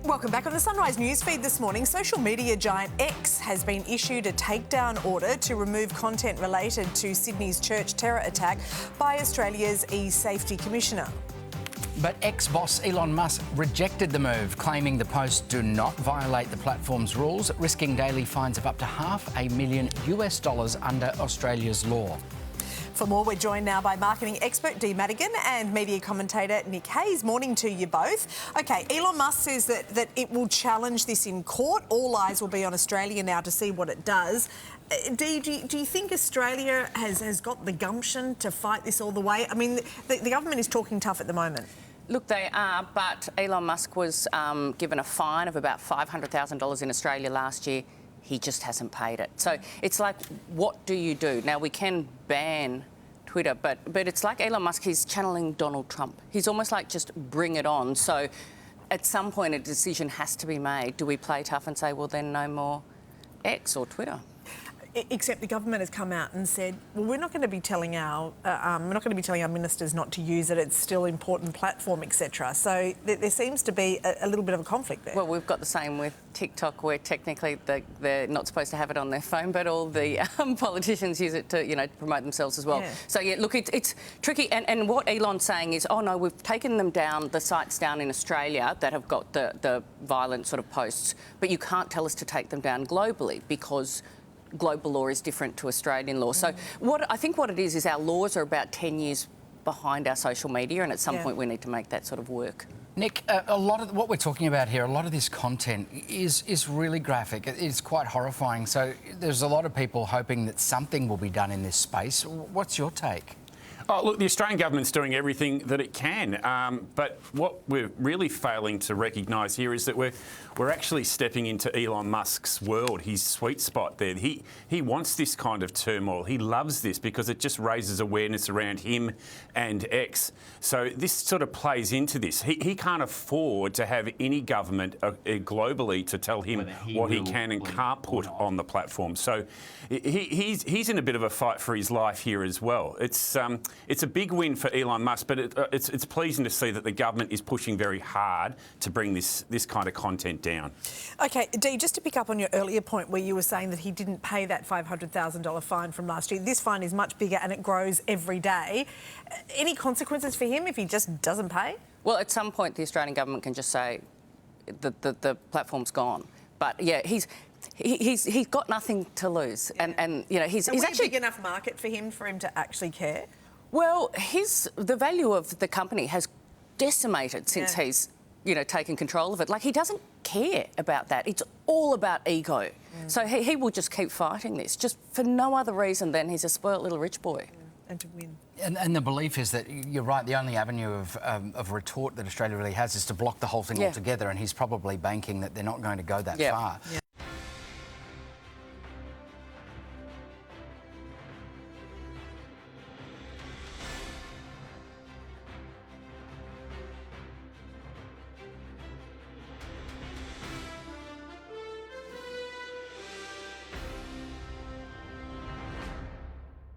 Welcome back on the Sunrise Newsfeed this morning. Social media giant X has been issued a takedown order to remove content related to Sydney's church terror attack by Australia's e-safety commissioner. But ex-boss Elon Musk rejected the move, claiming the posts do not violate the platform's rules, risking daily fines of up to $500,000 under Australia's law. For more, we're joined now by marketing expert Dee Madigan and media commentator Nick Hayes. Morning to you both. OK, Elon Musk says that it will challenge this in court. All eyes will be on Australia now to see what it does. Dee, do you think Australia has got the gumption to fight this all the way? I mean, the government is talking tough at the moment. Look, they are, but Elon Musk was given a fine of about $500,000 in Australia last year. He just hasn't paid it. So it's like, what do you do? Now, we can ban Twitter, but it's like Elon Musk, he's channeling Donald Trump. He's almost like, just bring it on. So at some point, a decision has to be made. Do we play tough and say, well, then no more X or Twitter? Except the government has come out and said, well, we're not going to be telling our ministers not to use it. It's still an important platform, etc. So there seems to be a little bit of a conflict there. Well, we've got the same with TikTok, where technically they're not supposed to have it on their phone, but all the politicians use it to, promote themselves as well. Yeah. So yeah, look, it's tricky. And what Elon's saying is, oh no, we've taken them down, the sites down in Australia that have got the violent sort of posts, but you can't tell us to take them down globally because global law is different to Australian law. So I think what it is our laws are about 10 years behind our social media, and at some point we need to make that sort of work. Nick, a lot of what we're talking about here, a lot of this content is really graphic. It's quite horrifying. So there's a lot of people hoping that something will be done in this space. What's your take? Oh, look, the Australian government's doing everything that it can, but what we're really failing to recognise here is that we're actually stepping into Elon Musk's world, his sweet spot there. He wants this kind of turmoil. He loves this because it just raises awareness around him and X. So this sort of plays into this. He can't afford to have any government globally to tell him what he can and can't put on the platform. So he's in a bit of a fight for his life here as well. It's a big win for Elon Musk, but it's pleasing to see that the government is pushing very hard to bring this kind of content down. OK, Dee, just to pick up on your earlier point where you were saying that he didn't pay that $500,000 fine from last year, this fine is much bigger and it grows every day. Any consequences for him if he just doesn't pay? Well, at some point the Australian government can just say the platform's gone. But yeah, he's got nothing to lose, and he's actually a big enough market for him to actually care. Well, the value of the company has decimated since he's taken control of it. Like, he doesn't care about that. It's all about ego. So he will just keep fighting this, just for no other reason than he's a spoilt little rich boy. And to win. And the belief is that, you're right, the only avenue of retort that Australia really has is to block the whole thing altogether, and he's probably banking that they're not going to go that far. Yeah.